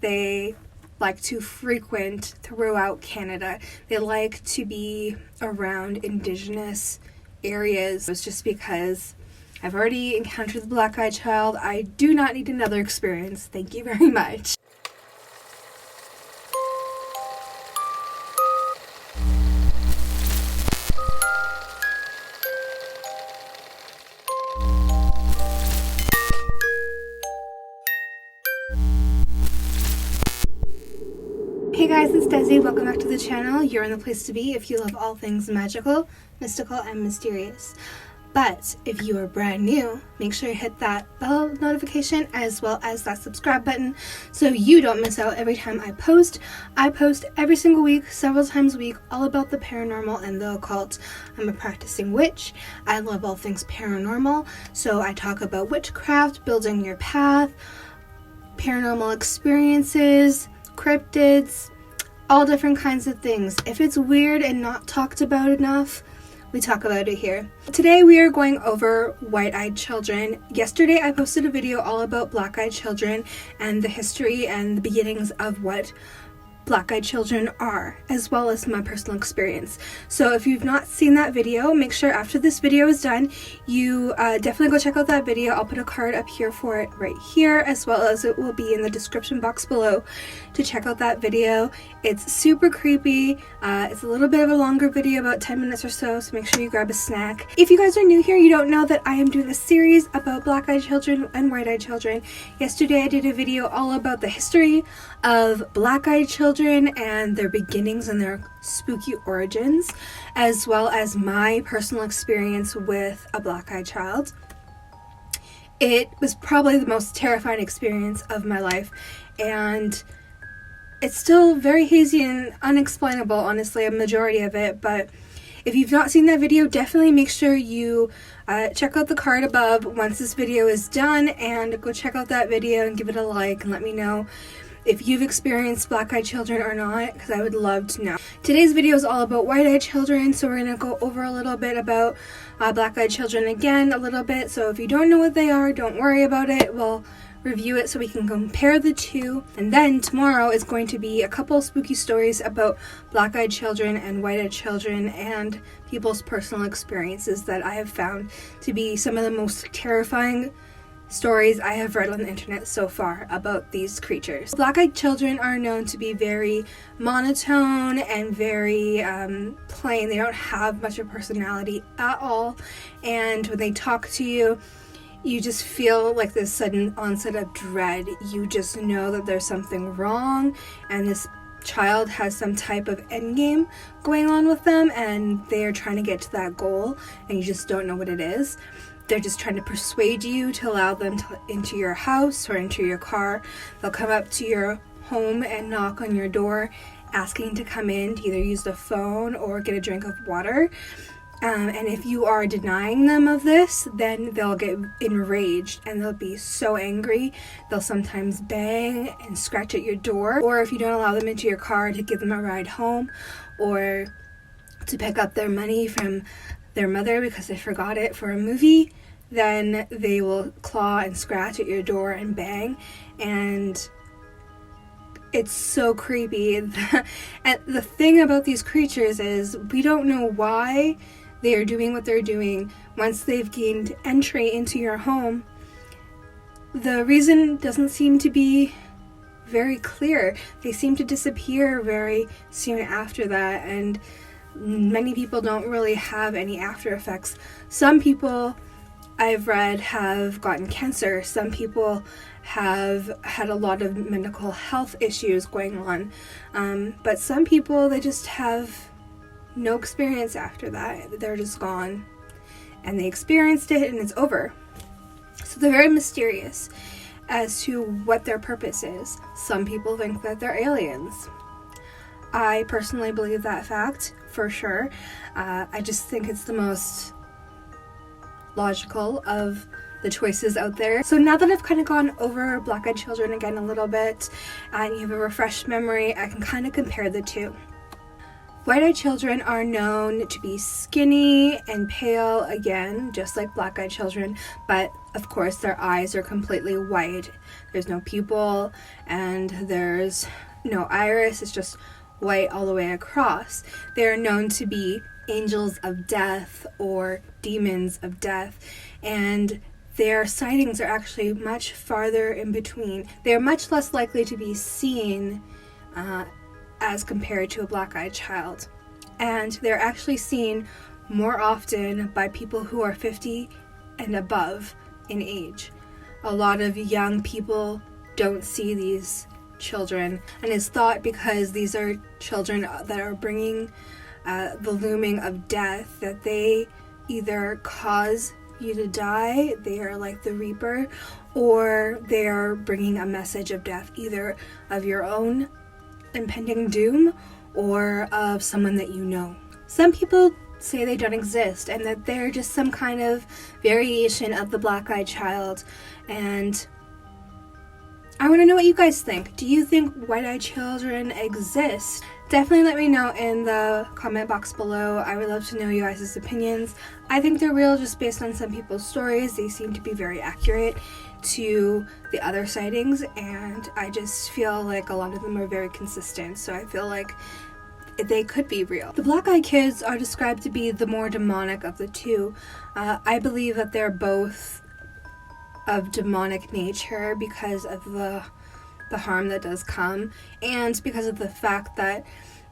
They like to frequent throughout Canada. They like to be around Indigenous areas. It's just because I've already encountered the black-eyed child. I do not need another experience. Thank you very much. Hey guys, it's Dezi. Welcome back to the channel. You're in the place to be if you love all things magical, mystical, and mysterious. But if you are brand new, make sure you hit that bell notification as well as that subscribe button so you don't miss out every time I post. I post every single week, several times a week, all about the paranormal and the occult. I'm a practicing witch. I love all things paranormal, so I talk about witchcraft, building your path, paranormal experiences, cryptids, all different kinds of things. If it's weird and not talked about enough, we talk about it here. Today we are going over white-eyed children. Yesterday I posted a video all about black-eyed children and the history and the beginnings of what black-eyed children are, as well as my personal experience. So if you've not seen that video, make sure after this video is done, you definitely go check out that video. I'll put a card up here for it right here, as well as it will be in the description box below to check out that video. It's super creepy. It's a little bit of a longer video, about 10 minutes or so make sure you grab a snack. If you guys are new here, you don't know that I am doing a series about black-eyed children and white-eyed children. Yesterday I did a video all about the history of black-eyed children and their beginnings and their spooky origins, as well as my personal experience with a black-eyed child. It was probably the most terrifying experience of my life, and it's still very hazy and unexplainable, honestly, a majority of it. But if you've not seen that video, definitely make sure you check out the card above once this video is done, and go check out that video and give it a like and let me know if you've experienced black-eyed children or not, because I would love to know. Today's video is all about white-eyed children, so we're going to go over a little bit about black-eyed children again a little bit. So if you don't know what they are, don't worry about it. We'll review it so we can compare the two. And then tomorrow is going to be a couple spooky stories about black-eyed children and white-eyed children and people's personal experiences that I have found to be some of the most terrifying stories I have read on the internet so far about these creatures. Black-eyed children are known to be very monotone and very plain. They don't have much of a personality at all, and when they talk to you, you just feel like this sudden onset of dread. You just know that there's something wrong and this child has some type of end game going on with them, and they are trying to get to that goal and you just don't know what it is. They're just trying to persuade you to allow them into your house or into your car. They'll come up to your home and knock on your door asking to come in to either use the phone or get a drink of water. And if you are denying them of this, then they'll get enraged and they'll be so angry. They'll sometimes bang and scratch at your door, or if you don't allow them into your car, to give them a ride home, or to pick up their money from their mother because they forgot it for a movie, then they will claw and scratch at your door and bang. And it's so creepy. And the thing about these creatures is we don't know why they are doing what they're doing. Once they've gained entry into your home, the reason doesn't seem to be very clear. They seem to disappear very soon after that, and many people don't really have any after effects. Some people I've read have gotten cancer. Some people have had a lot of medical health issues going on. But some people, they just have no experience after that. They're just gone. And they experienced it and it's over. So they're very mysterious as to what their purpose is. Some people think that they're aliens. I personally believe that fact, for sure. I just think it's the most logical of the choices out there. So now that I've kind of gone over black-eyed children again a little bit, and you have a refreshed memory, I can kind of compare the two. White-eyed children are known to be skinny and pale, again, just like black-eyed children, but of course their eyes are completely white. There's no pupil and there's no iris, it's just white all the way across. They're known to be angels of death or demons of death, and their sightings are actually much farther in between. They're much less likely to be seen as compared to a black-eyed child. And they're actually seen more often by people who are 50 and above in age. A lot of young people don't see these children, and it's thought because these are children that are bringing the looming of death, that they either cause you to die, they are like the Reaper, or they are bringing a message of death, either of your own impending doom or of someone that you know. Some people say they don't exist and that they're just some kind of variation of the black-eyed child, and I want to know what you guys think. Do you think white-eyed children exist? Definitely let me know in the comment box below. I would love to know you guys' opinions. I think they're real just based on some people's stories. They seem to be very accurate to the other sightings, and I just feel like a lot of them are very consistent, so I feel like they could be real. The black-eyed kids are described to be the more demonic of the two. I believe that they're both of demonic nature because of the harm that does come, and because of the fact that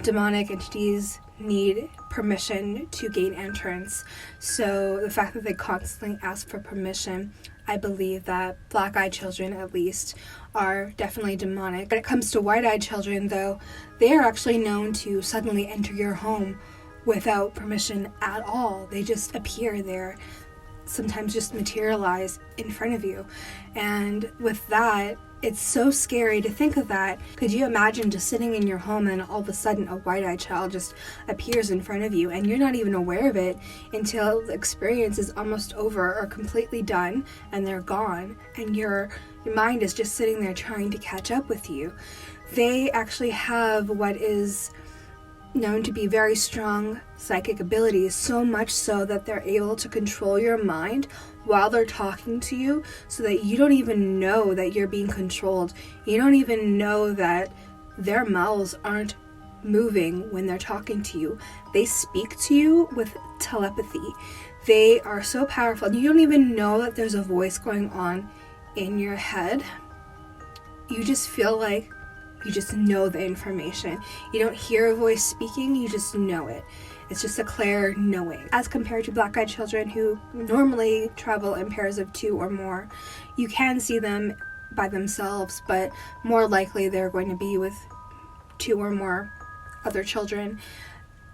demonic entities need permission to gain entrance. So the fact that they constantly ask for permission, I believe that black-eyed children, at least, are definitely demonic. When it comes to white-eyed children, though, they are actually known to suddenly enter your home without permission at all. They just appear there, sometimes just materialize in front of you. And with that, it's so scary to think of that. Could you imagine just sitting in your home and all of a sudden a white-eyed child just appears in front of you and you're not even aware of it until the experience is almost over or completely done and they're gone, and your mind is just sitting there trying to catch up with you? They actually have what is known to be very strong psychic abilities, so much so that they're able to control your mind while they're talking to you, so that you don't even know that you're being controlled. You don't even know that their mouths aren't moving when they're talking to you. They speak to you with telepathy. They are so powerful. You don't even know that there's a voice going on in your head. You just feel like you just know the information. You don't hear a voice speaking, you just know it. It's just a clear knowing. As compared to black-eyed children who normally travel in pairs of 2 or more, you can see them by themselves, but more likely they're going to be with 2 or more other children.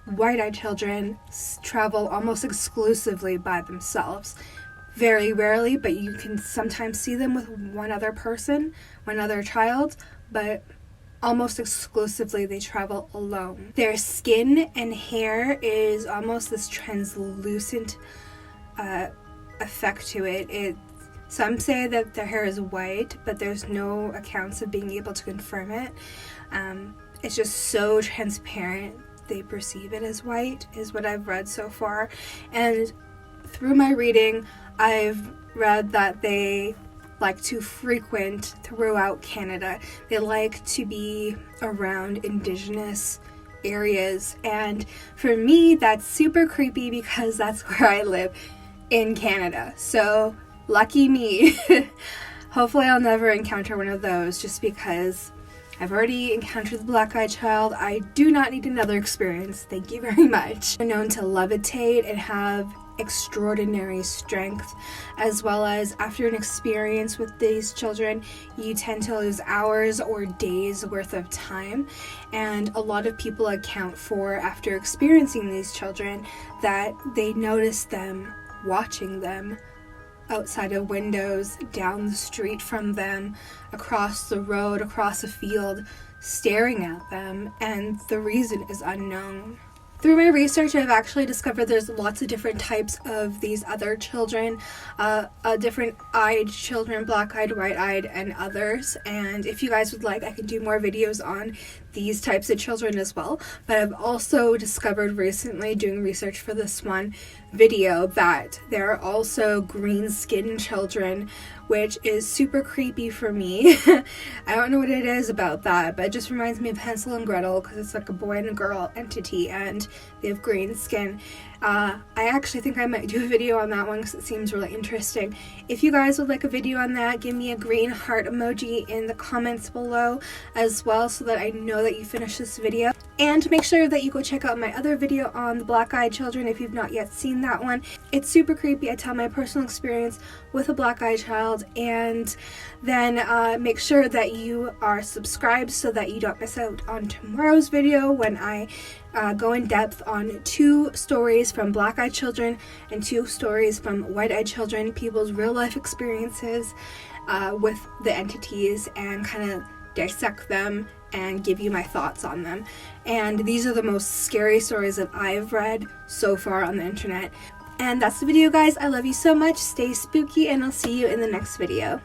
White-eyed children travel almost exclusively by themselves. Very rarely, but you can sometimes see them with one other person, one other child, but almost exclusively they travel alone. Their skin and hair is almost this translucent effect to it. Some say that their hair is white, but there's no accounts of being able to confirm it. It's just so transparent. They perceive it as white, is what I've read so far. And through my reading, I've read that they like to frequent throughout Canada. They like to be around Indigenous areas, and for me that's super creepy because that's where I live, in Canada. So lucky me. Hopefully I'll never encounter one of those, just because I've already encountered the black-eyed child. I do not need another experience. Thank you very much. They're known to levitate and have extraordinary strength, as well as after an experience with these children, you tend to lose hours or days worth of time. And a lot of people account for, after experiencing these children, that they notice them watching them outside of windows, down the street from them, across the road, across a field, staring at them, and the reason is unknown. Through my research, I've actually discovered there's lots of different types of these other children, different eyed children, black-eyed, white-eyed, and others. And if you guys would like, I can do more videos on these types of children as well. But I've also discovered recently, doing research for this one video, that there are also green-skinned children, which is super creepy for me. I don't know what it is about that, but it just reminds me of Hansel and Gretel, because it's like a boy and a girl entity, and they have green skin. I actually think I might do a video on that one because it seems really interesting. If you guys would like a video on that, give me a green heart emoji in the comments below as well, so that I know that you finished this video. And make sure that you go check out my other video on the black-eyed children if you've not yet seen that one. It's super creepy. I tell my personal experience with a black-eyed child, and then make sure that you are subscribed so that you don't miss out on tomorrow's video when I go in depth on 2 stories from black-eyed children and 2 stories from white-eyed children, people's real-life experiences with the entities, and kind of dissect them and give you my thoughts on them. And these are the most scary stories that I've read so far on the internet. And that's the video, guys. I love you so much. Stay spooky, and I'll see you in the next video.